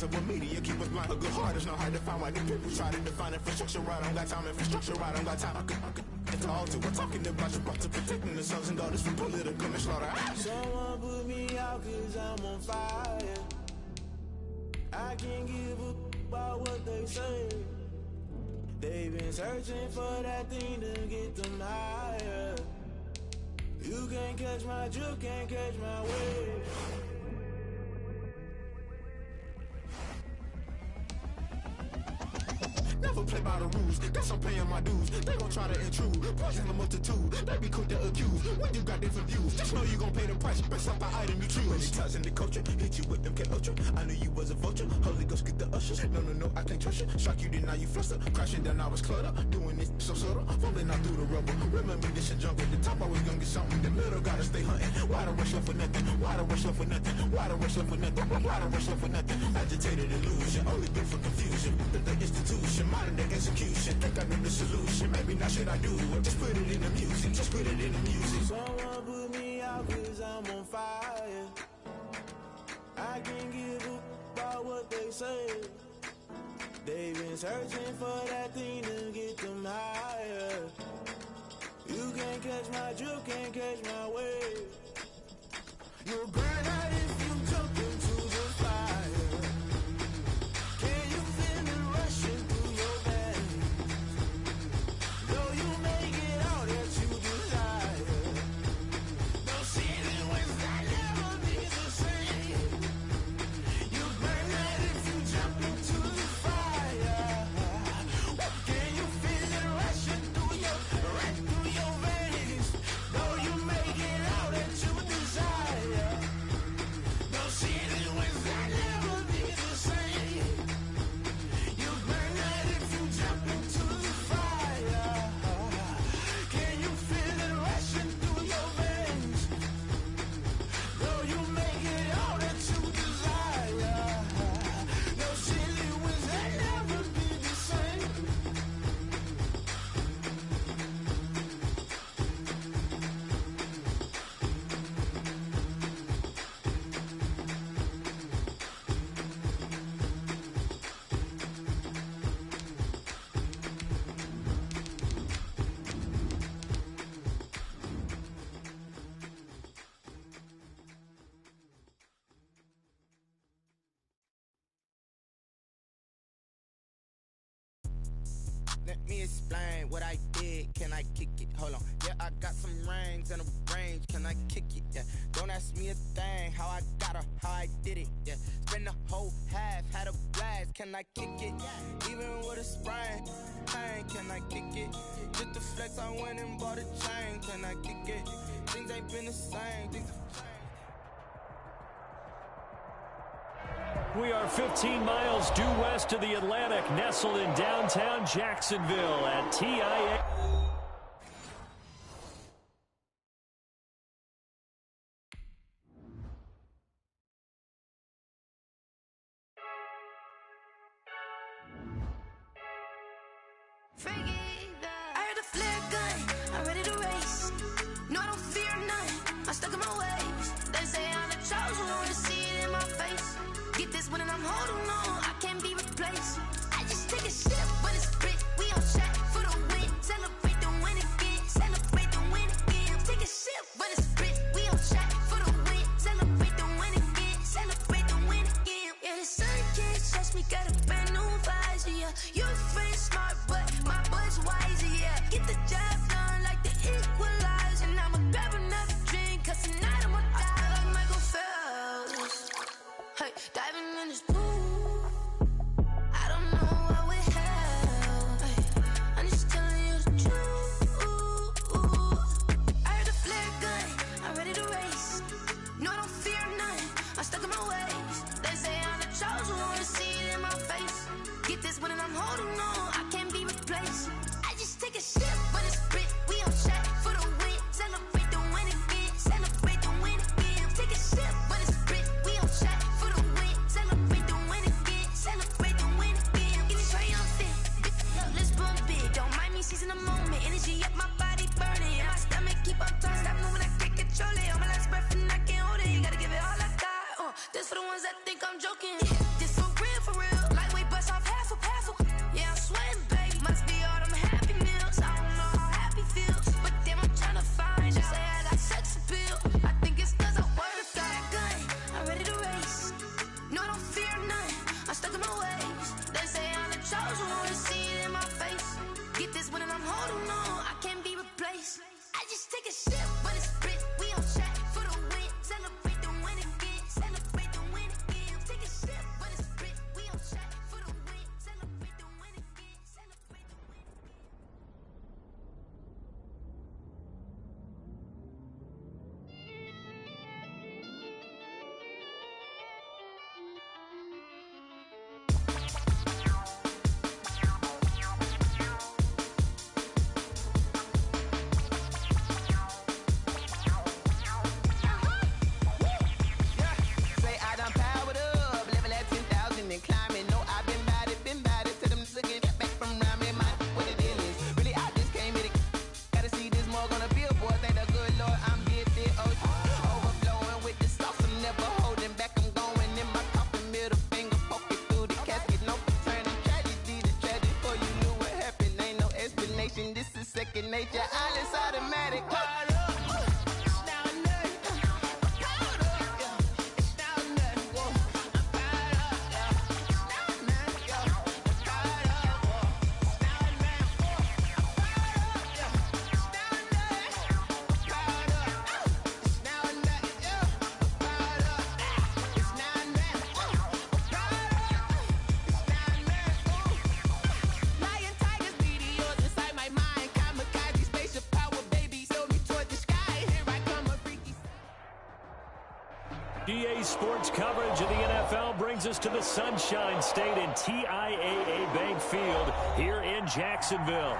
mess up with media, keep us blind. A good heart is not hard to find. Why the people try to define infrastructure right? I don't got time. Infrastructure right, I don't got time. I could talk to. We're talking about your to protecting the sons and daughters from political and slaughter. Someone put me out 'cause I'm on fire. I can't give a about what they say. They've been searching for that thing to get them higher. You can't catch my drift, can't catch my wave. Never play by the rules, guess I'm paying my dues. They gon' try to intrude, poison the multitude. They be quick to accuse, when you got different views. Just know you gon' pay the price, based off the item you choose. When it ties in the culture, hit you with them K Ultra. I knew you was a vulture, Holy Ghost get the ushers. No, I can't trust you. Shock you, then now you fluster. Crashing down, I was cluttered. Doing this so subtle, falling out through the rubble. Remember this shit jungle, the top always gonna get something. The middle gotta stay hunting. Why the rush left for nothing? Why the rush left for nothing? Why the rush left for nothing? Why the rush left for nothing? Agitated illusion, only built for confusion. The institution, modern day execution. Think I know the solution, maybe not shit I do. Just put it in the music, just put it in the music. Someone put me out 'cause I'm on fire. I can't give a about what they say. They've been searching for that thing to get them higher. You can't catch my drift, can't catch my wave. You'll burn out if you jump into the fire. Can you feel it rushing through your veins? Though you make it all that you desire. Those ceiling winds that never be the same. You burn out if you jump into the fire. Can you feel it rushing through your veins? Though you make it all that you desire. Those ceiling winds that never be the same. You burn out if you jump into the fire. Can you feel it rushing through your veins? Though you make it all that you desire. Those ceiling winds that never be the same. Let me explain what I did. Can I kick it? Hold on. Yeah, I got some rings and a range. Can I kick it? Yeah. Don't ask me a thing. How I got her, how I did it. Yeah. Spend the whole half, had a blast. Can I kick it? Even with a sprain. Pain, can I kick it? Just the flex, I went and bought a chain. Can I kick it? Things ain't been the same. Things have changed. We are 15 miles due west of the Atlantic, nestled in downtown Jacksonville at TIA. I heard a flare gun, I'm ready to race. No, I don't fear none, I'm stuck in my ways. They say I'm the chosen one, to see it in my face. Get this one and I'm holding on, I can't be replaced. I just take a sip, but it's split, we on track for the win. Celebrate the win again, celebrate the win again. Take a sip, but it's split, we on track for the win. Celebrate the win again, celebrate the win again. Yeah, the sun can't touch me, got a brand new visor, yeah. You're friend smart, but my boy's wiser, yeah. Get the job done like the equalizer. And I'ma grab another drink, cause tonight I'ma die like Michael Phelps. Hey, diving in this pool, I don't know what we have. Hey, I'm just telling you the truth. I heard a flare gun, I'm ready to race. No, I don't fear none, I'm stuck in my ways. They say I'm the chosen one, to see it in my face. Get this one and I'm holding on, I can't be replaced. I just take a sip, but it's split, we on track for the win. Celebrate the win again, celebrate the win again. Take a sip, but it's split, we on track for the win. Celebrate the win I'm stuck in my ways. They say I'm the chosen one, to see it in my face. Get this one and I'm holding on, I can't be replaced. I just take a sip, but it's split. We on track for the win. Celebrate the win again. Celebrate the win again. Take a sip, but it's split. We on track for the win. Celebrate the win again. Celebrate the win again. Say I done powered up, level at 10,000 and climbing. No, I've been bad it to them looking back from around me. My what the deal is. Really, I just came here to gotta see this more gonna be a boy. Thank the good Lord, I'm gifted. Overflowing with the sauce, I'm never holding back. I'm going in my coffin, middle finger poking through the casket. No turning tragedy to tragic. Before you knew what happened, ain't no explanation. This is second nature. All is automatic. Lion, tigers, meteors inside my mind. Kamikaze, spaceship power, baby, sail me toward the sky. Here I come, a freaky. EA Sports coverage of the NFL brings us to the Sunshine State in TIAA Bank Field here in Jacksonville.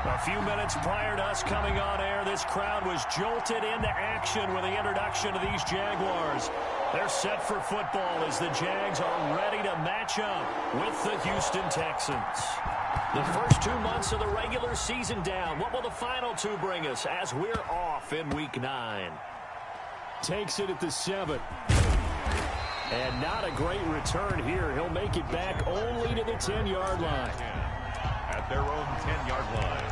A few minutes prior to us coming on air, this crowd was jolted into action with the introduction of these Jaguars. They're set for football as the Jags are ready to match up with the Houston Texans. The first 2 months of the regular season down. What will the final two bring us as we're off in Week 9? Takes it at the 7. And not a great return here. He'll make it back only to the 10-yard line. At their own 10-yard line.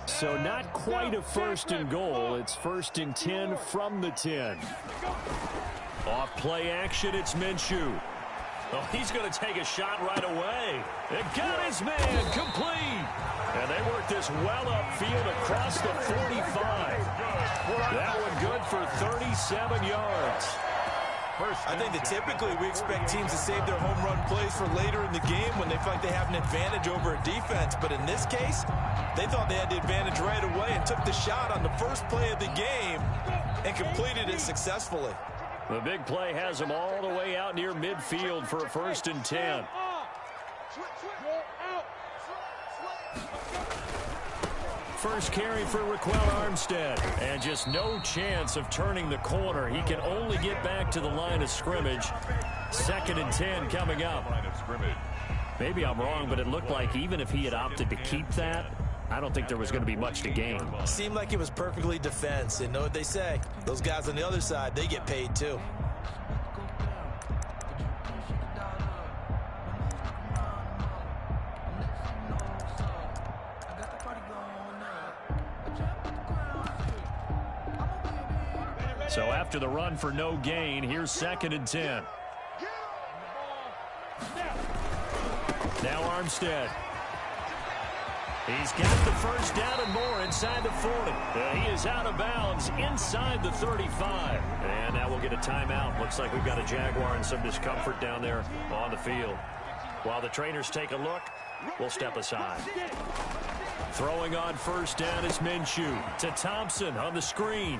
So not quite a first and goal. It's first and 10 from the 10. Off play action, it's Minshew. Oh, he's going to take a shot right away. It got his man complete. And they work this well upfield across the 45. That one good for 37 yards. I think that typically we expect teams to save their home run plays for later in the game when they feel like they have an advantage over a defense. But in this case, they thought they had the advantage right away and took the shot on the first play of the game and completed it successfully. The big play has them all the way out near midfield for a first and 10. First carry for Raquel Armstead, and just no chance of turning the corner. He can only get back to the line of scrimmage. Second and 10 coming up. Maybe I'm wrong, but it looked like even if he had opted to keep that, I don't think there was going to be much to gain. Seemed like it was perfectly defense. And know what they say? Those guys on the other side, they get paid too. So after the run for no gain, here's second and 10. Now Armstead. He's got the first down and more inside the 40. He is out of bounds inside the 35. And now we'll get a timeout. Looks like we've got a Jaguar and some discomfort down there on the field. While the trainers take a look, we'll step aside. Throwing on first down is Minshew to Thompson on the screen.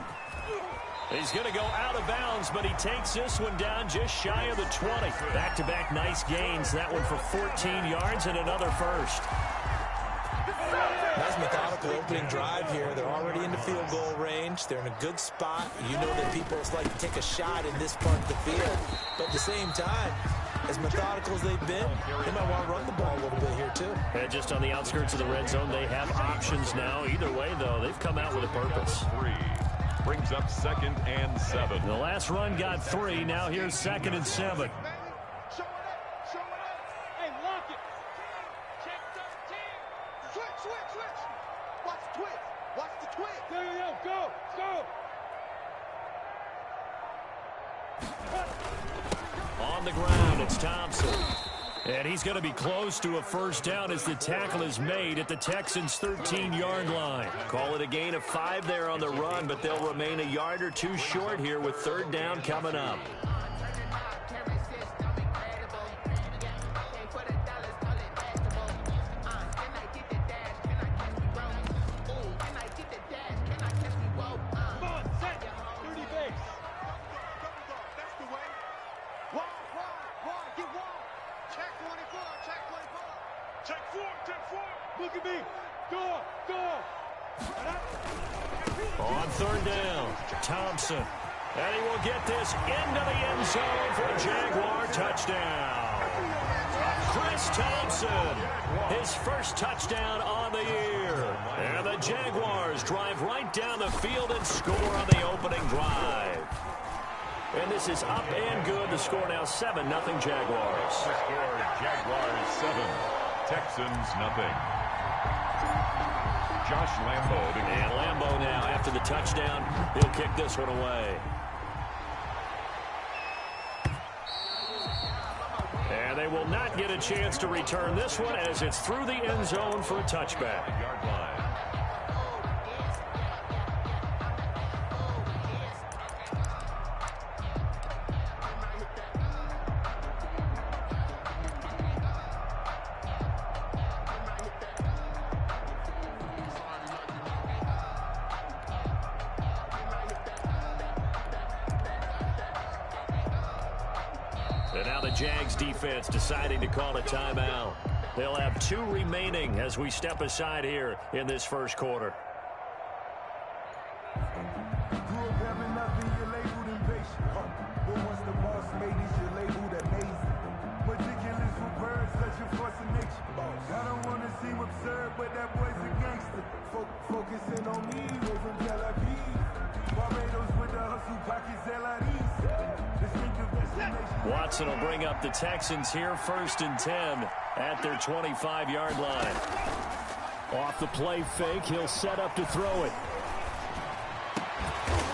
He's going to go out of bounds, but he takes this one down just shy of the 20. Back-to-back nice gains. That one for 14 yards and another first. Nice methodical opening drive here. They're already in the field goal range. They're in a good spot. You know that people like to take a shot in this part of the field. But at the same time, as methodical as they've been, they might want to run the ball a little bit here too. And just on the outskirts of the red zone, they have options now. Either way, though, they've come out with a purpose. 3 brings up 2nd and 7. The last run got 3. Now here's 2nd and 7. On the ground, it's Thompson. And he's going to be close to a first down as the tackle is made at the Texans' 13-yard line. Call it a gain of 5 there on the run, but they'll remain a yard or 2 short here with 3rd down coming up. On 3rd down, Thompson. And he will get this into the end zone for a Jaguar touchdown. Chris Thompson, his first touchdown on the year. And the Jaguars drive right down the field and score on the opening drive. And this is up and good. The score now 7-0 Jaguars. The score, Jaguars 7, Texans nothing. Josh Lambo. And Lambo now, after the touchdown, he'll kick this one away. And they will not get a chance to return this one as it's through the end zone for a touchback. Yard line. And now the Jags defense deciding to call a timeout. They'll have 2 remaining as we step aside here in this first quarter. Focusing on me, we're from Tel Aviv. Barbados with the hustle pockets, Watson will bring up the Texans here, 1st and 10 at their 25-yard line. Off the play fake, he'll set up to throw it.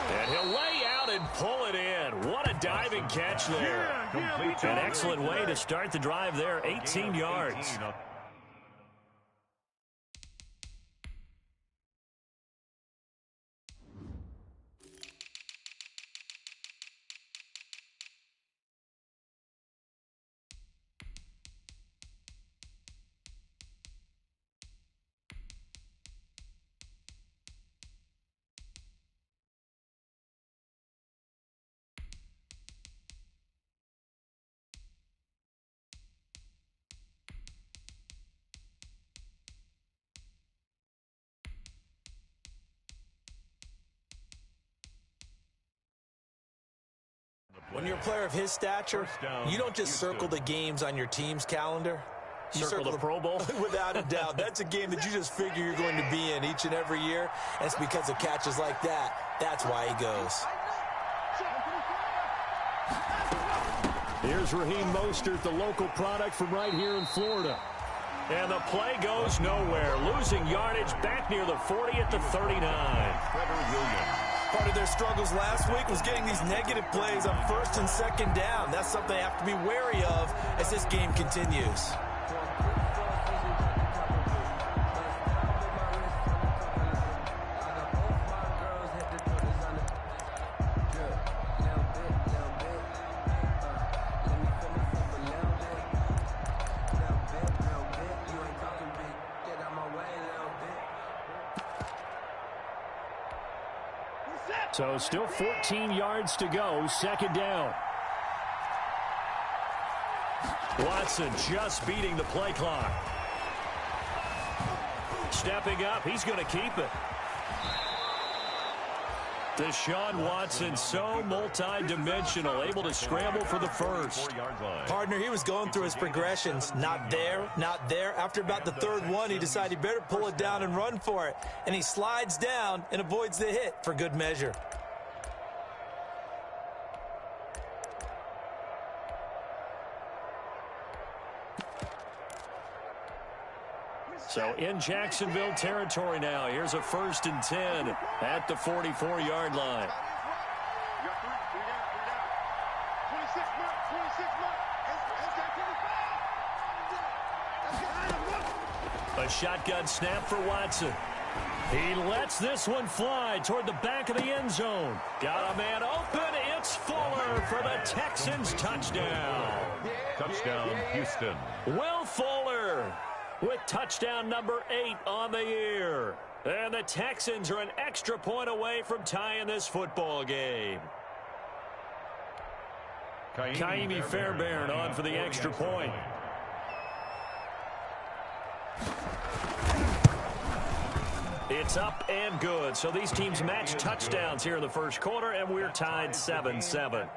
And he'll lay out and pull it in. What a diving catch there. An excellent way to start the drive there, 18 yards. When you're a player of his stature, you don't just circle the games on your team's calendar. You circle the Pro Bowl? Without a doubt. That's a game that you just figure you're going to be in each and every year. And it's because of catches like that. That's why he goes. Here's Raheem Mostert, the local product from right here in Florida. And the play goes nowhere. Losing yardage back near the 40 at the 39. Trevor Williams. Part of their struggles last week was getting these negative plays on 1st and 2nd down. That's something they have to be wary of as this game continues. So still 14 yards to go, 2nd down. Watson just beating the play clock. Stepping up, he's going to keep it. Deshaun Watson, so multi-dimensional, able to scramble for the first. Partner, he was going through his progressions. Not there, not there. After about the third one, he decided he better pull it down and run for it. And he slides down and avoids the hit for good measure. So in Jacksonville territory now. Here's a 1st and 10 at the 44-yard line. A shotgun snap for Watson. He lets this one fly toward the back of the end zone. Got a man open. It's Fuller for the Texans touchdown. Touchdown, Houston. Will Fuller with touchdown number 8 on the year. And the Texans are an extra point away from tying this football game. Kaimi Fairbairn on for the extra point. It's up and good. So these teams match touchdowns here in the first quarter, and we're tied 7-7.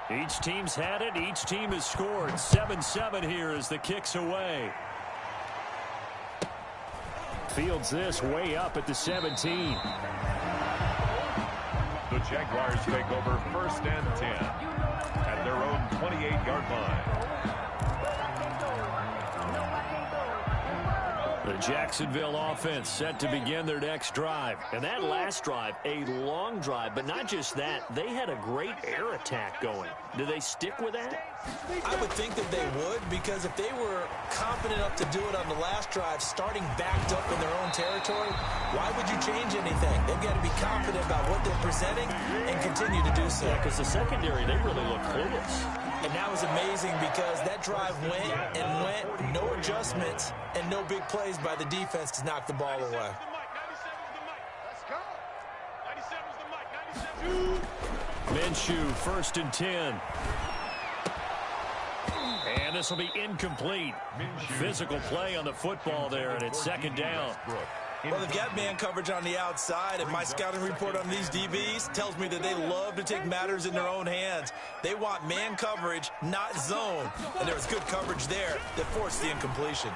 Each team's had it. Each team has scored. 7-7 here as the kick's away. Fields this way up at the 17. The Jaguars take over 1st and 10 at their own 28-yard line. The Jacksonville offense set to begin their next drive. And that last drive, a long drive, but not just that. They had a great air attack going. Do they stick with that? I would think that they would, because if they were confident enough to do it on the last drive, starting backed up in their own territory, why would you change anything? They've got to be confident about what they're presenting and continue to do so. Yeah, because the secondary, they really look clueless. And that was amazing because that drive went and went, no adjustments and no big plays by the defense to knock the ball away. Minshew, 1st and 10. And this will be incomplete. Physical play on the football there, and it's 2nd down. Well, they've got man coverage on the outside, and my scouting report on these DBs tells me that they love to take matters in their own hands. They want man coverage, not zone. And there was good coverage there that forced the incompletion.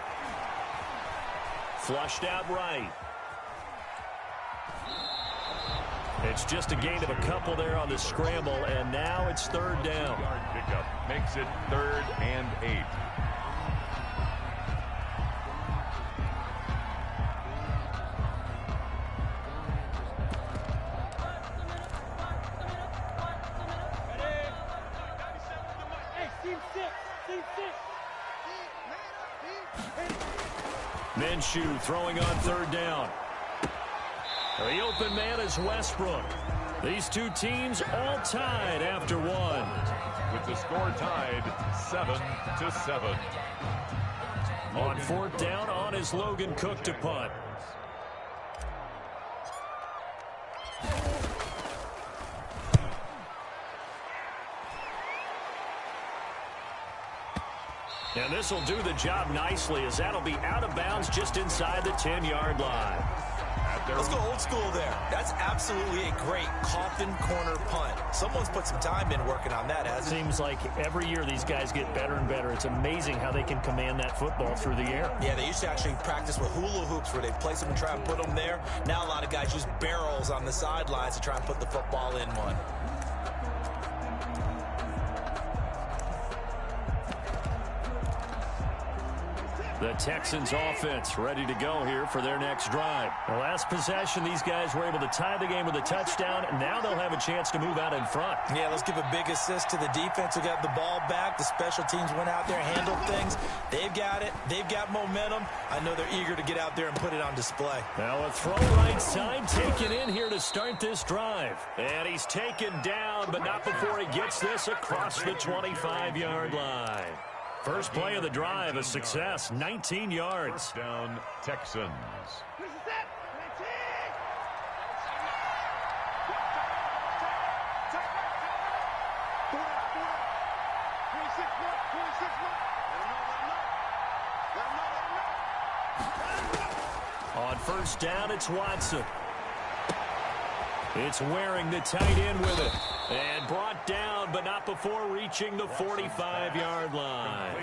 Flushed out right. It's just a gain of a couple there on the scramble, and now it's 3rd down. Pickup makes it 3rd and 8. Minshew throwing on 3rd down. The open man is Westbrook. These two teams all tied after one. With the score tied 7-7. On 4th down, on is Logan Cook to punt. And this will do the job nicely, as that'll be out of bounds just inside the 10-yard line. Let's go old school there. That's absolutely a great coffin corner punt. Someone's put some time in working on that, hasn't it? Seems like every year these guys get better and better. It's amazing how they can command that football through the air. Yeah, they used to actually practice with hula hoops where they place them and try and put them there. Now a lot of guys use barrels on the sidelines to try and put the football in one. The Texans offense ready to go here for their next drive. The last possession, these guys were able to tie the game with a touchdown. Now they'll have a chance to move out in front. Yeah, let's give a big assist to the defense who got the ball back. The special teams went out there, handled things. They've got it. They've got momentum. I know they're eager to get out there and put it on display. Now a throw right side taken in here to start this drive. And he's taken down, but not before he gets this across the 25-yard line. First play of the drive, a success, 19 yards. First down, Texans. On first down, it's Watson. It's Waring, the tight end, with it. And brought down, but not before reaching the 45-yard line.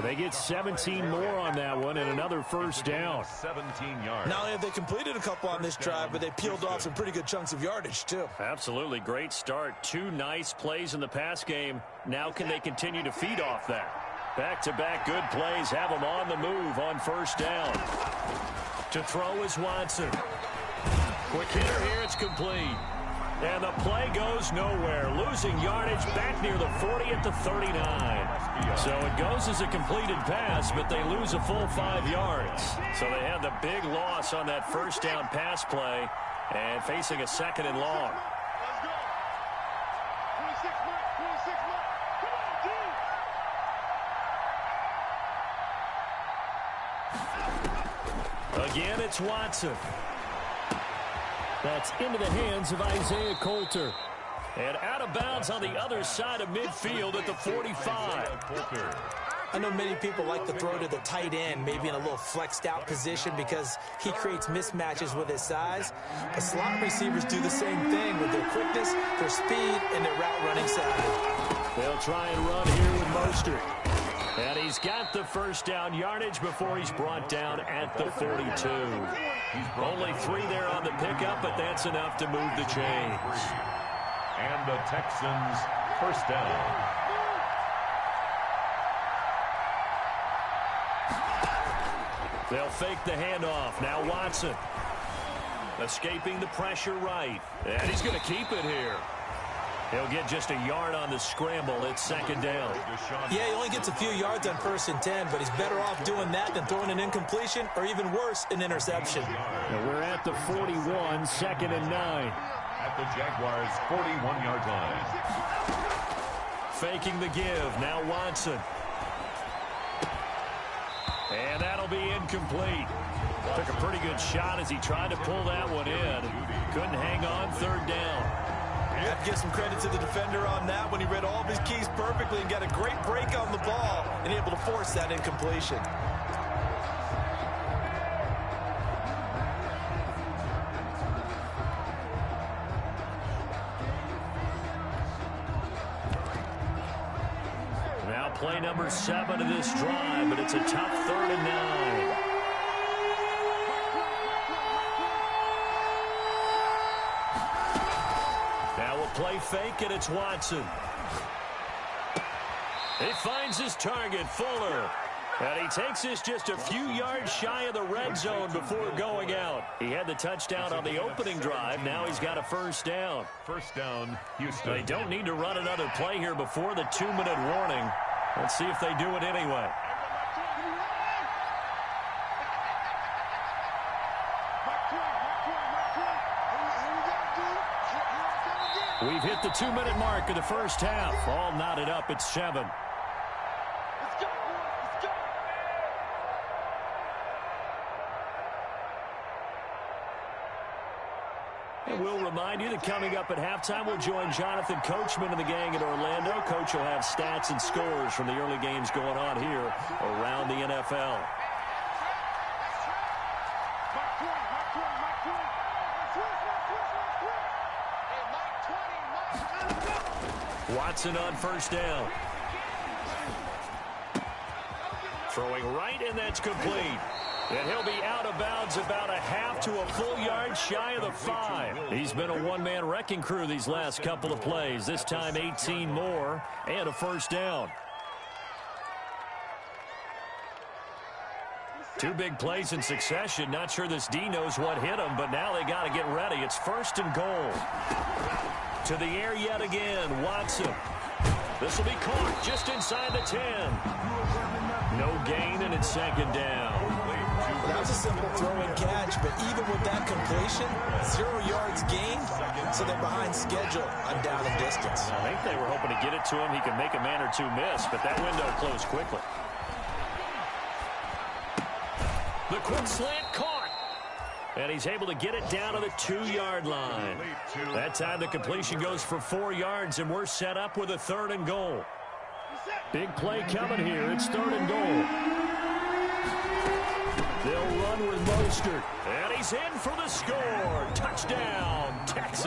They get 17 more on that one and another first down. 17 yards. Not only have they completed a couple on this drive, but they peeled off some pretty good chunks of yardage, too. Absolutely great start. 2 nice plays in the pass game. Now can they continue to feed off that? Back-to-back good plays have them on the move on first down. To throw is Watson. Quick hitter here, it's complete. And the play goes nowhere. Losing yardage back near the 40 at the 39. So it goes as a completed pass, but they lose a full 5 yards. So they have the big loss on that first down pass play and facing a second and long. Again, it's Watson. That's into the hands of Isaiah Coulter. And out of bounds on the other side of midfield at the 45. I know many people like to throw to the tight end, maybe in a little flexed out position because he creates mismatches with his size. But slot receivers do the same thing with their quickness, their speed, and their route running side. They'll try and run here with Mostert. And he's got the first down yardage before he's brought down at the 42. Only 3 there on the pickup, but that's enough to move the chains. And the Texans first down. They'll fake the handoff. Now Watson. Escaping the pressure right. And he's going to keep it here. He'll get just a yard on the scramble. It's second down. Yeah, he only gets a few yards on 1st and 10, but he's better off doing that than throwing an incompletion or even worse, an interception. And we're at the 41, second and 9. At the Jaguars' 41-yard line. Faking the give. Now Watson. And that'll be incomplete. Took a pretty good shot as he tried to pull that one in. Couldn't hang on, third down. I have to give some credit to the defender on that when he read all of his keys perfectly and got a great break on the ball and able to force that incompletion. Now play number 7 of this drive, but it's a tough 3rd and 9. Play fake, and it's Watson. He finds his target, Fuller. And he takes this just a few yards shy of the red zone before going out. He had the touchdown on the opening drive. Now he's got a first down. First down, Houston. They don't need to run another play here before the 2-minute warning. Let's see if they do it anyway. We've hit the 2-minute mark of the first half. All knotted up at 7. And we'll remind you that coming up at halftime, we'll join Jonathan Coachman and the gang in Orlando. Coach will have stats and scores from the early games going on here around the NFL. Watson on first down. Throwing right, and that's complete. And he'll be out of bounds about a half to a full yard shy of the 5. He's been a one-man wrecking crew these last couple of plays. This time 18 more and a first down. 2 big plays in succession. Not sure this D knows what hit him, but now they got to get ready. It's 1st and goal. To the air yet again, Watson. This will be caught just inside the 10. No gain, and it's second down. That was a simple throw and catch, but even with that completion, 0 yards gained, so they're behind schedule on down and distance. I think they were hoping to get it to him. He could make a man or two miss, but that window closed quickly. The quick slant caught. And he's able to get it down to the 2-yard line. That time the completion goes for 4 yards, and we're set up with a 3rd and goal. Big play coming here. It's 3rd and goal. They'll run with Mostert. And he's in for the score. Touchdown, Texans.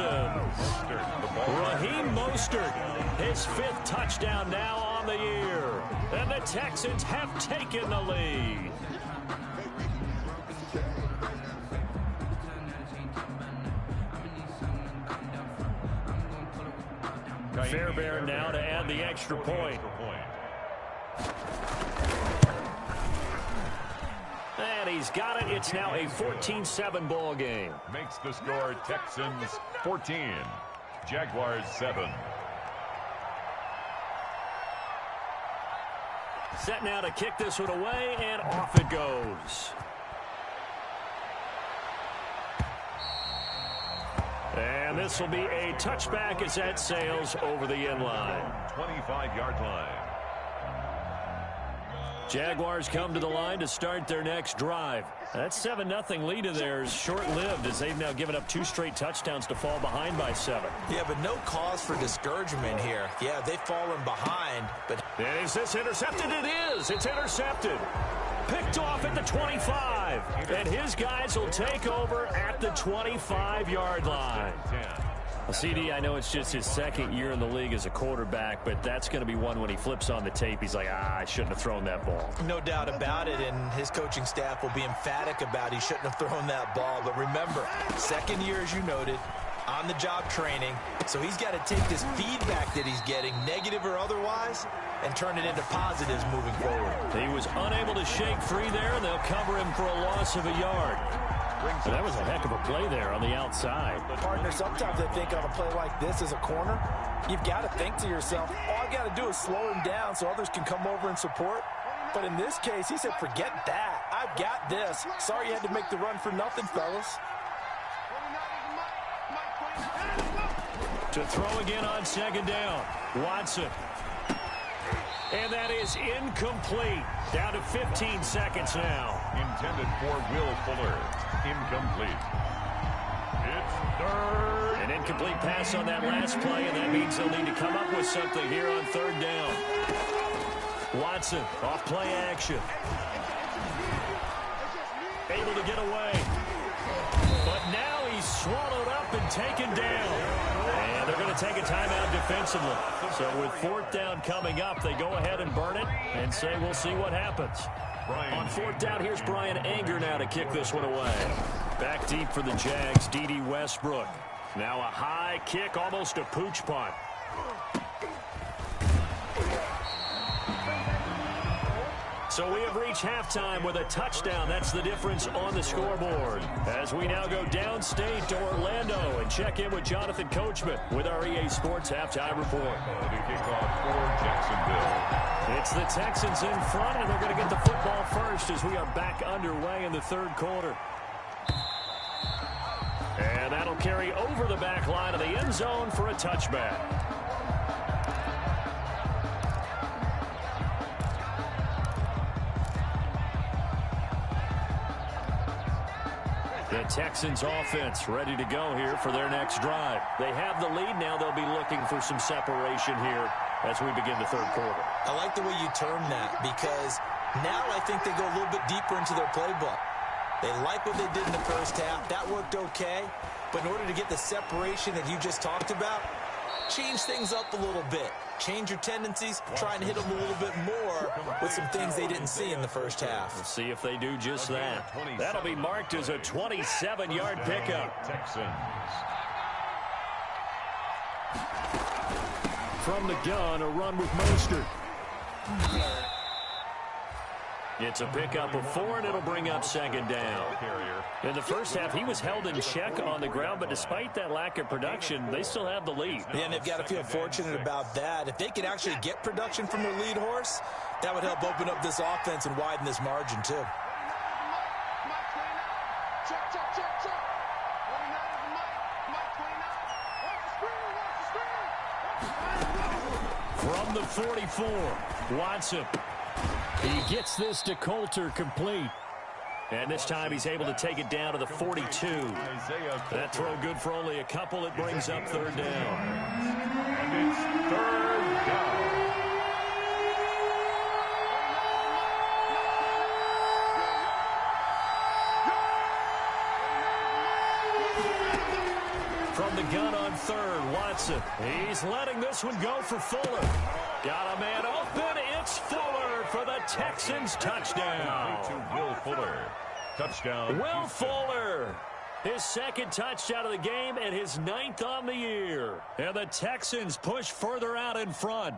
Raheem Mostert, his 5th touchdown now on the year. And the Texans have taken the lead. Fairbairn now to add the extra point. And he's got it. It's now a 14-7 ball game. Makes the score Texans 14, Jaguars 7. Set now to kick this one away, and off it goes. And this will be a touchback as that sails over the end line. 25-yard line. Jaguars come to the line to start their next drive. That 7-0 lead of theirs short-lived as they've now given up 2 straight touchdowns to fall behind by 7. Yeah, but no cause for discouragement here. Yeah, they've fallen behind, but... Is this intercepted? It is. It's intercepted. Picked off at the 25. And his guys will take over at the 25-yard line. CD, I know it's just his 2nd year in the league as a quarterback, but that's going to be one when he flips on the tape. He's like, I shouldn't have thrown that ball. No doubt about it, and his coaching staff will be emphatic about he shouldn't have thrown that ball. But remember, 2nd year, as you noted, on-the-job training, so he's got to take this feedback that he's getting, negative or otherwise, and turn it into positives moving forward. He was unable to shake free there, and they'll cover him for a loss of a yard. So that was a heck of a play there on the outside. Partner, sometimes I think on a play like this as a corner, you've got to think to yourself, all I've got to do is slow him down so others can come over and support. But in this case, he said, forget that. I've got this. Sorry you had to make the run for nothing, fellas. To throw again on 2nd down. Watson. And that is incomplete. Down to 15 seconds now. Intended for Will Fuller. Incomplete. It's 3rd. An incomplete pass on that last play, and that means they'll need to come up with something here on 3rd down. Watson off play action. Able to get away. But now he's swallowed up and taken down. And they're going to take a timeout defensively. So with 4th down coming up, they go ahead and burn it and say we'll see what happens. On 4th down, here's Brian Anger now to kick this one away. Back deep for the Jags, D.D. Westbrook. Now a high kick, almost a pooch punt. So we have reached halftime with a touchdown. That's the difference on the scoreboard. As we now go downstate to Orlando and check in with Jonathan Coachman with our EA Sports Halftime Report. The kickoff for Jacksonville. It's the Texans in front, and they're going to get the football first as we are back underway in the 3rd quarter. And that'll carry over the back line of the end zone for a touchback. The Texans offense ready to go here for their next drive. They have the lead now. They'll be looking for some separation here as we begin the 3rd quarter. I like the way you term that because now I think they go a little bit deeper into their playbook. They like what they did in the 1st half. That worked okay. But in order to get the separation that you just talked about, change things up a little bit. Change your tendencies, try and hit them a little bit more with some things they didn't see in the 1st half. We'll see if they do just that. That'll be marked as a 27-yard pickup. Texans. From the gun, a run with Mostert. It's a pickup of 4, and it'll bring up 2nd down. In the 1st half, he was held in check on the ground, but despite that lack of production, they still have the lead. Yeah, and they've got to feel fortunate about that. If they could actually get production from their lead horse, that would help open up this offense and widen this margin, too. From the 44, Watson. He gets this to Coulter complete. And this time he's able to take it down to the 42. That throw good for only a couple. It brings up third down. And it's third down. From the gun on third, Watson. He's letting this one go for Fuller. Got a man open. It's Fuller for the Texans touchdown. To Will Fuller. Touchdown. Will Fuller. His second touchdown of the game and his 9th on the year. And the Texans push further out in front.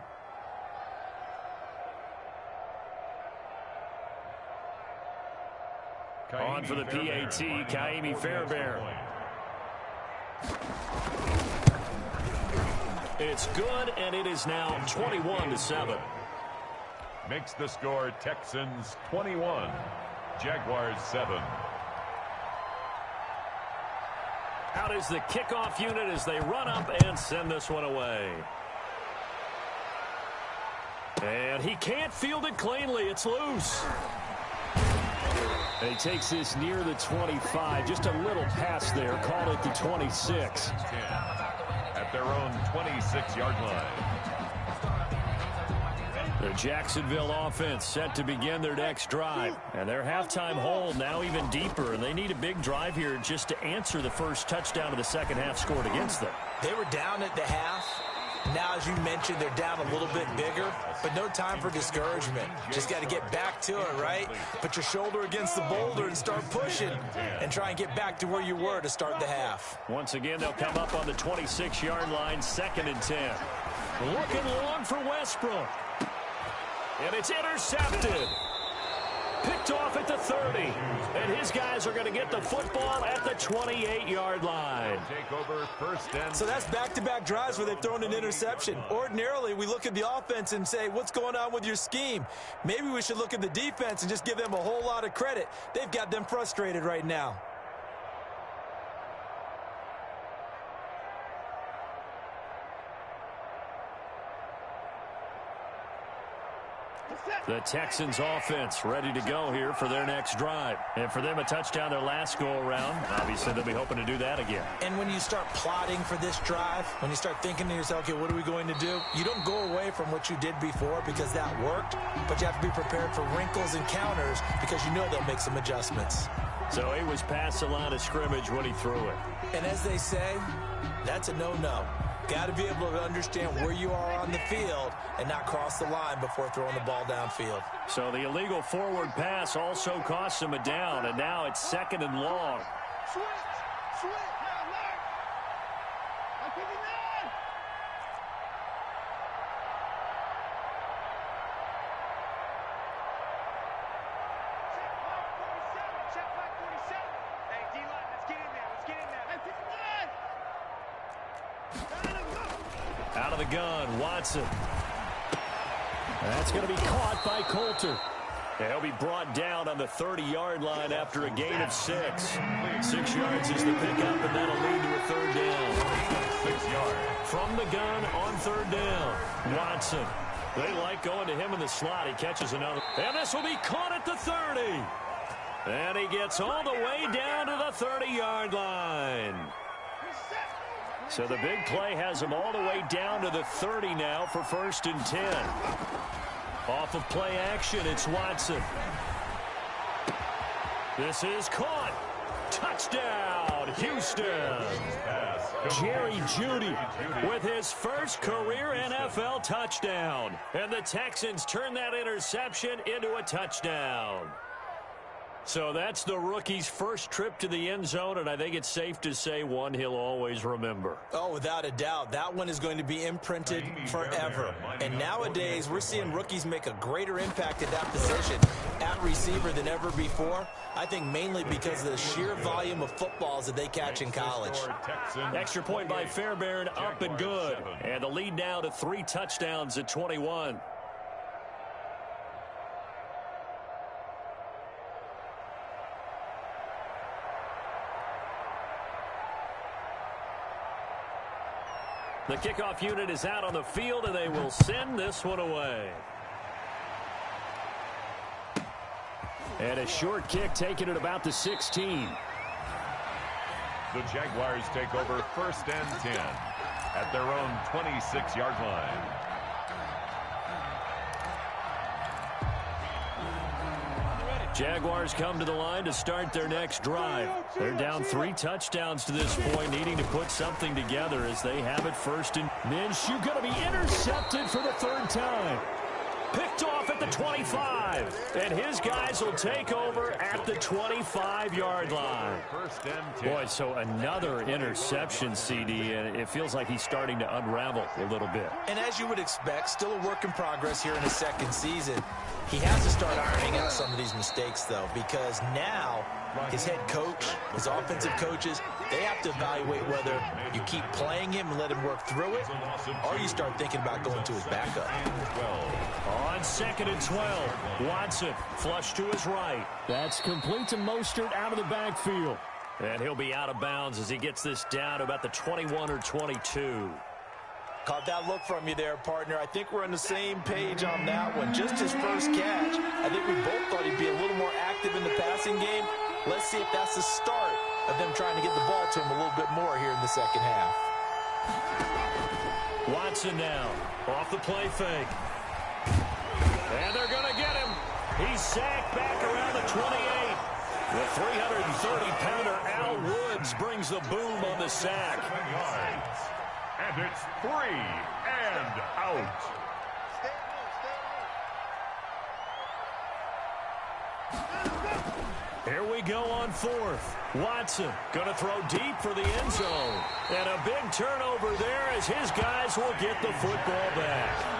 On for the PAT, Kaimi Fairbairn. It's good, and it is now 21-7. Makes the score Texans 21, Jaguars 7. Out is the kickoff unit as they run up and send this one away. And he can't field it cleanly. It's loose. He takes this near the 25. Just a little pass there. Call it the 26. At their own 26-yard line. The Jacksonville offense set to begin their next drive. And their halftime hole now even deeper. And they need a big drive here just to answer the first touchdown of the second half scored against them. They were down at the half. Now, as you mentioned, they're down a little bit bigger, but no time for discouragement. Just got to get back to it, right? Put your shoulder against the boulder and start pushing and try and get back to where you were to start the half. Once again, they'll come up on the 26-yard line, 2nd and 10. Looking long for Westbrook. And it's intercepted. Picked off at the 30. And his guys are going to get the football at the 28-yard line. Take over first and... So that's back-to-back drives where they've thrown an interception. Ordinarily, we look at the offense and say, what's going on with your scheme? Maybe we should look at the defense and just give them a whole lot of credit. They've got them frustrated right now. The Texans offense ready to go here for their next drive. And for them, a touchdown their last go-around. Obviously, they'll be hoping to do that again. And when you start plotting for this drive, when you start thinking to yourself, okay, what are we going to do? You don't go away from what you did before because that worked, but you have to be prepared for wrinkles and counters because you know they'll make some adjustments. So he was past the line of scrimmage when he threw it. And as they say, that's a no-no. Got to be able to understand where you are on the field and not cross the line before throwing the ball downfield. So the illegal forward pass also cost him a down, and now it's 2nd and long. Out of the gun, Watson. That's going to be caught by Coulter. He'll be brought down on the 30-yard line after a gain of 6. 6 yards is the pickup, and that'll lead to a third down. 6 yards. From the gun on third down, Watson. They like going to him in the slot. He catches another. And this will be caught at the 30. And he gets all the way down to the 30-yard line. So the big play has him all the way down to the 30 now for 1st and 10. Off of play action, it's Watson. This is caught. Touchdown, Houston. Jerry Jeudy with his first career NFL touchdown. And the Texans turn that interception into a touchdown. So that's the rookie's first trip to the end zone, and I think it's safe to say one he'll always remember. Oh, without a doubt. That one is going to be imprinted forever. And nowadays, we're seeing rookies make a greater impact at that position at receiver than ever before. I think mainly because of the sheer volume of footballs that they catch in college. Extra point by Fairbairn, up and good. And the lead now to 3 touchdowns at 21. The kickoff unit is out on the field, and they will send this one away. And a short kick taken at about the 16. The Jaguars take over 1st and 10 at their own 26-yard line. Jaguars come to the line to start their next drive. They're down 3 touchdowns to this point, needing to put something together as they have it first. And Minshew going to be intercepted for the 3rd time. Picked off at the 25. And his guys will take over at the 25-yard line. Boy, so another interception, CD, and it feels like he's starting to unravel a little bit. And as you would expect, still a work in progress here in his 2nd season. He has to start ironing out some of these mistakes, though, because now his head coach, his offensive coaches, they have to evaluate whether you keep playing him and let him work through it, or you start thinking about going to his backup. On 2nd and 12, Watson flush to his right. That's complete to Mostert out of the backfield. And he'll be out of bounds as he gets this down to about the 21 or 22. Caught that look from you there, partner. I think we're on the same page on that one. Just his first catch. I think we both thought he'd be a little more active in the passing game. Let's see if that's the start of them trying to get the ball to him a little bit more here in the 2nd half. Watson now off the play fake. And they're going to get him. He's sacked back around the 28. The 330-pounder Al Woods brings the boom on the sack. And it's 3 and out. Here we go on 4th. Watson going to throw deep for the end zone. And a big turnover there as his guys will get the football back.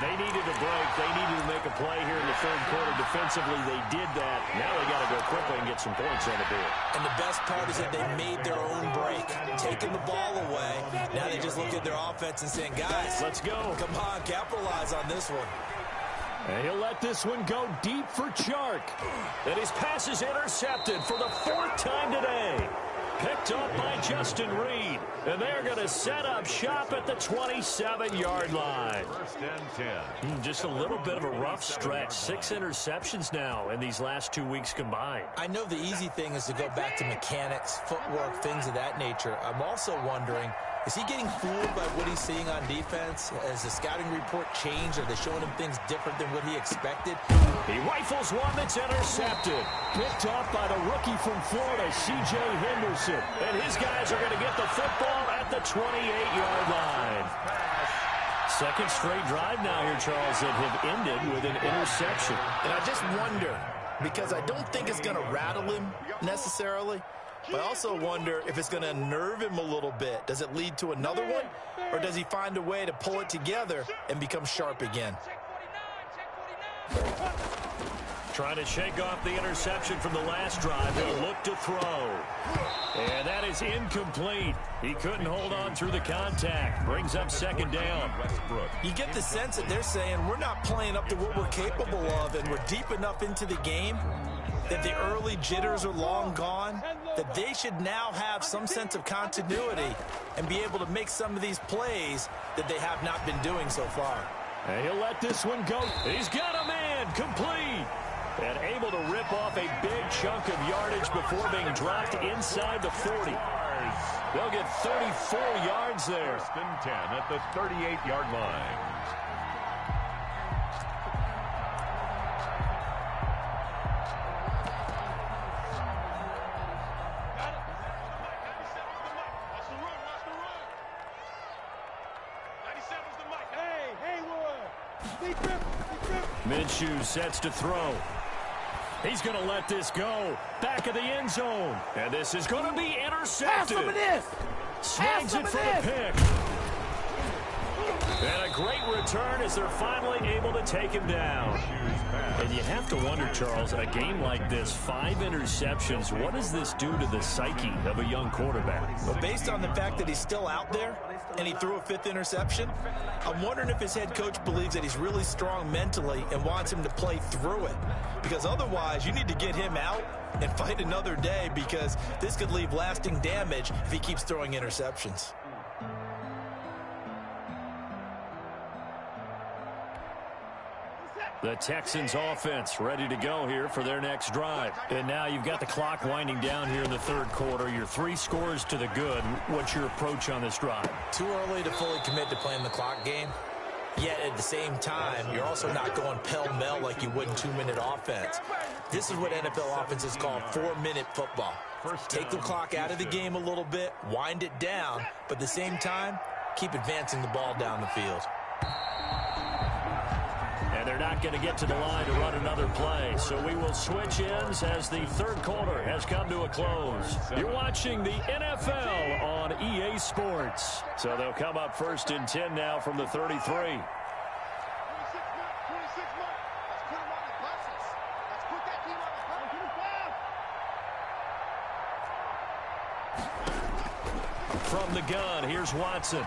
They needed a break. They needed to make a play here in the 3rd quarter. Defensively, they did that. Now they got to go quickly and get some points on the board. And the best part is that they made their own break, taking the ball away. Now they just look at their offense and saying, guys, let's go. Come on, capitalize on this one. And he'll let this one go deep for Chark. And his pass is intercepted for the 4th time today. Picked up by Justin Reed. And they're going to set up shop at the 27-yard line. 1st and 10. Just a little bit of a rough stretch. 6 interceptions now in these last 2 weeks combined. I know the easy thing is to go back to mechanics, footwork, things of that nature. I'm also wondering, is he getting fooled by what he's seeing on defense? Has the scouting report changed? Are they showing him things different than what he expected? He rifles one that's intercepted. Picked off by the rookie from Florida, C.J. Henderson. And his guys are going to get the football at the 28-yard line. 2nd straight drive now here, Charles, that have ended with an interception. And I just wonder, because I don't think it's going to rattle him necessarily, but I also wonder if it's going to unnerve him a little bit. Does it lead to another one? Or does he find a way to pull it together and become sharp again? Trying to shake off the interception from the last drive. He'll look to throw. And that is incomplete. He couldn't hold on through the contact. Brings up 2nd down. You get the sense that they're saying we're not playing up to what we're capable of, and we're deep enough into the game that the early jitters are long gone, that they should now have some sense of continuity and be able to make some of these plays that they have not been doing so far. And he'll let this one go. He's got a man complete. And able to rip off a big chunk of yardage before being dropped inside the 40. They'll get 34 yards there. 1st and 10 at the 38-yard line. Minshew sets to throw. He's going to let this go. Back of the end zone. And this is going to be intercepted. Snags it for the pick. And a great return as they're finally able to take him down. And you have to wonder, Charles, a game like this, 5 interceptions, what does this do to the psyche of a young quarterback? Well, based on the fact that he's still out there and he threw a 5th interception, I'm wondering if his head coach believes that he's really strong mentally and wants him to play through it. Because otherwise, you need to get him out and fight another day, because this could leave lasting damage if he keeps throwing interceptions. The Texans offense ready to go here for their next drive. And now you've got the clock winding down here in the third quarter. You're 3 scores to the good. What's your approach on this drive? Too early to fully commit to playing the clock game. Yet at the same time, you're also not going pell-mell like you would in 2-minute offense. This is what NFL offenses call 4-minute football. Take the clock out of the game a little bit, wind it down, but at the same time, keep advancing the ball down the field. And they're not going to get to the line to run another play. So we will switch ends as the third quarter has come to a close. You're watching the NFL on EA Sports. So they'll come up first and 10 now from the 33. From the gun, here's Watson.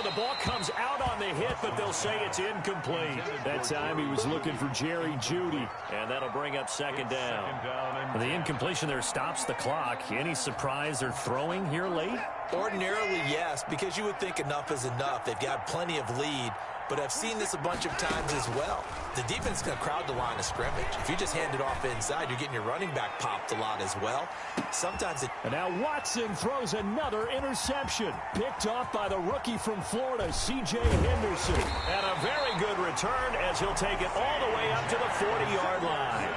The ball comes out on the hit, but they'll say it's incomplete. That time he was looking for Jerry Jeudy, and that'll bring up second down. The incompletion there stops the clock. Any surprise they're throwing here late? Ordinarily, yes, because you would think enough is enough. They've got plenty of lead, but I've seen this a bunch of times as well. The defense is going to crowd the line of scrimmage. If you just hand it off inside, you're getting your running back popped a lot as well. Sometimes it... And now Watson throws another interception. Picked off by the rookie from Florida, C.J. Henderson. And a very good return as he'll take it all the way up to the 40-yard line.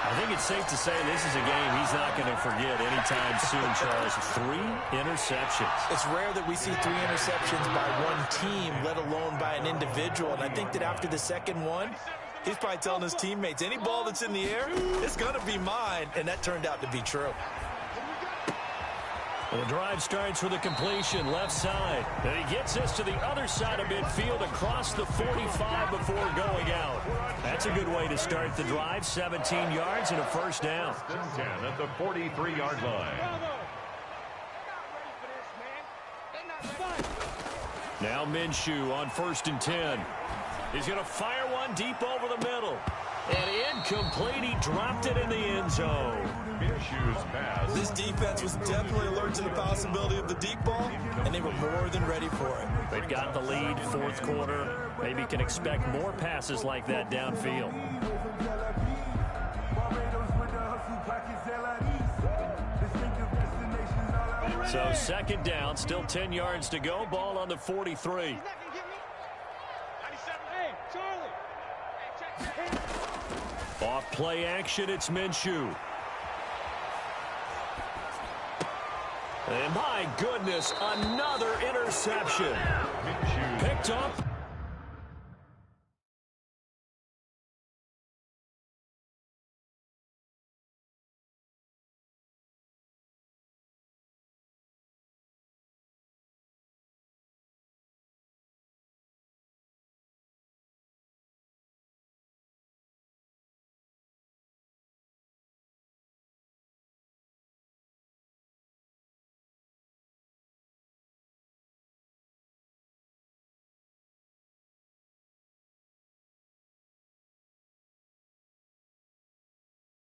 I think it's safe to say this is a game he's not going to forget anytime soon, Charles. 3 interceptions. It's rare that we see 3 interceptions by one team, let alone by an individual. And I think that after the second one, he's probably telling his teammates, any ball that's in the air, it's going to be mine. And that turned out to be true. Well, the drive starts with a completion left side. And he gets us to the other side of midfield across the 45 before going out. That's a good way to start the drive. 17 yards and a first down. 10 at the 43-yard line. Now Minshew on 1st and 10. He's going to fire one deep over the middle. And incomplete. He dropped it in the end zone. Minshew's pass. This defense was definitely alert to the possibility of the deep ball, and they were more than ready for it. They've got the lead, fourth quarter. Maybe can expect more passes like that downfield. So second down, still 10 yards to go. Ball on the 43. Off play action, it's Minshew. And my goodness, another interception. Picked up.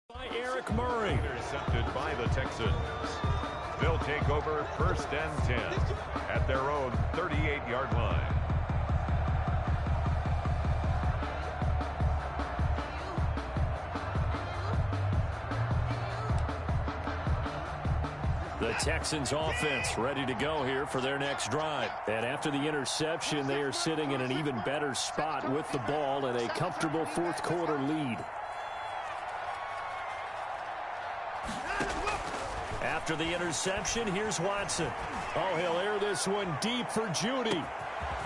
By Eric Murray. Intercepted by the Texans. They'll take over 1st and 10 at their own 38-yard line. The Texans offense ready to go here for their next drive. And after the interception, they are sitting in an even better spot with the ball and a comfortable fourth quarter lead. After the interception, here's Watson. Oh, he'll air this one deep for Jeudy.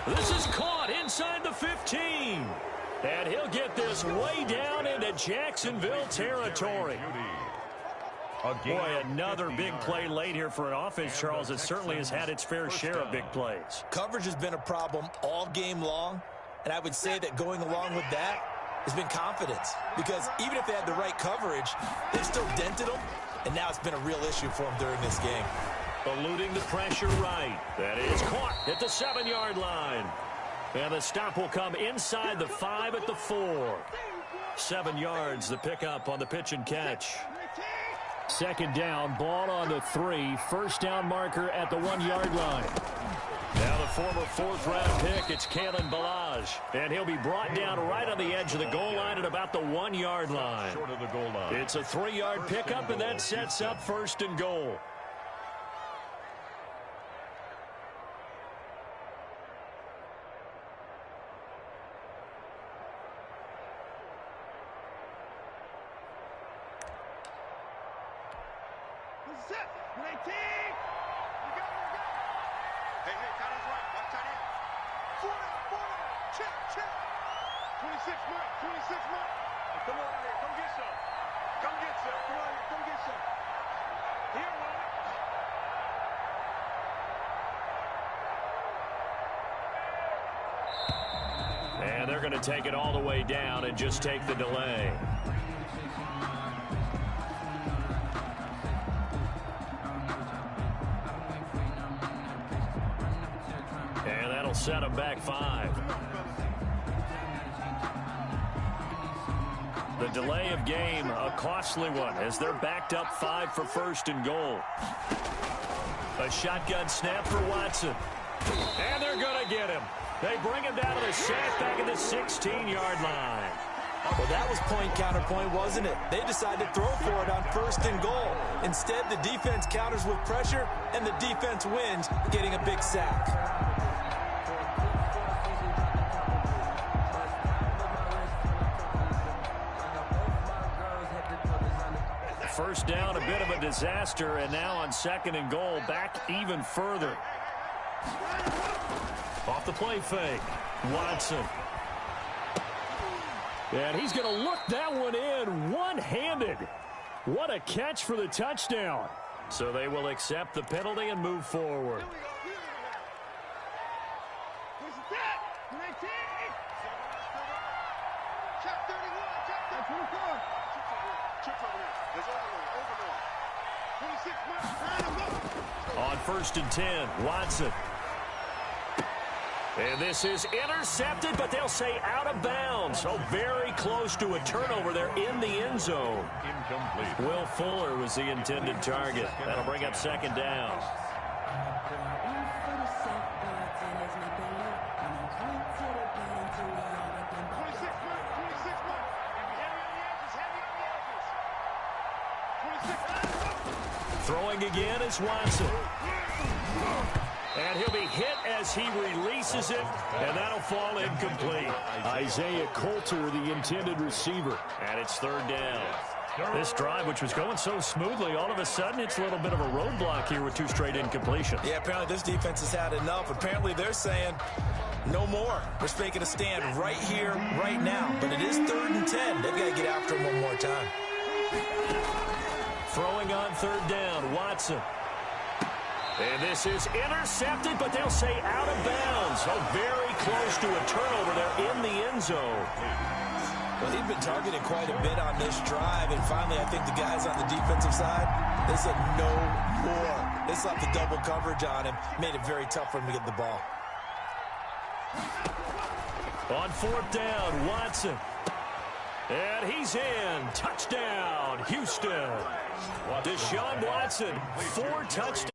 This is caught inside the 15. And he'll get this way down into Jacksonville territory. Boy, another big play late here for an offense, Charles. It certainly has had its fair share of big plays. Coverage has been a problem all game long, and I would say that going along with that has been confidence. Because even if they had the right coverage, they still dented them, and now it's been a real issue for them during this game. Eluding the pressure right. That is caught at the 7-yard line. And the stop will come inside the 5 at the 4. 7 yards, the pickup on the pitch and catch. Second down, ball on the 3. First down marker at the 1-yard line. Now the former fourth-round pick. It's Kalen Balaj. And he'll be brought down right on the edge of the goal line at about the 1-yard line. Short of the goal line. It's a 3-yard pickup, and that sets up first and goal. And they're going to take it all the way down and just take the delay. And that'll set them back 5. The delay of game, a costly one, as they're backed up 5 for first and goal. A shotgun snap for Watson. And they're going to get him. They bring him down to the sack back at the 16-yard line. Well, that was point counterpoint, wasn't it? They decided to throw for it on first and goal. Instead, the defense counters with pressure, and the defense wins, getting a big sack. First down, a bit of a disaster, and now on second and goal, back even further. Off the play fake, Watson. And he's going to look that one in one-handed. What a catch for the touchdown. So they will accept the penalty and move forward. On first and 10, Watson. And this is intercepted, but they'll say out of bounds. So very close to a turnover there in the end zone. Incomplete. Will Fuller was the intended target. That'll bring up second down. Throwing again is Watson. And he'll be hit as he releases it, and that'll fall incomplete. Isaiah Coulter, the intended receiver. And it's third down. This drive, which was going so smoothly, all of a sudden it's a little bit of a roadblock here with 2 straight incompletions. Yeah, apparently this defense has had enough. Apparently they're saying no more. We're making a stand right here, right now. But it is third and 10. They've got to get after him one more time. Throwing on third down, Watson. And this is intercepted, but they'll say out of bounds. So very close to a turnover there in the end zone. Well, he'd been targeted quite a bit on this drive, and finally I think the guys on the defensive side, they said no more. They slapped the double coverage on him, made it very tough for him to get the ball. On fourth down, Watson. And he's in. Touchdown, Houston. Deshaun Watson, 4 touchdowns.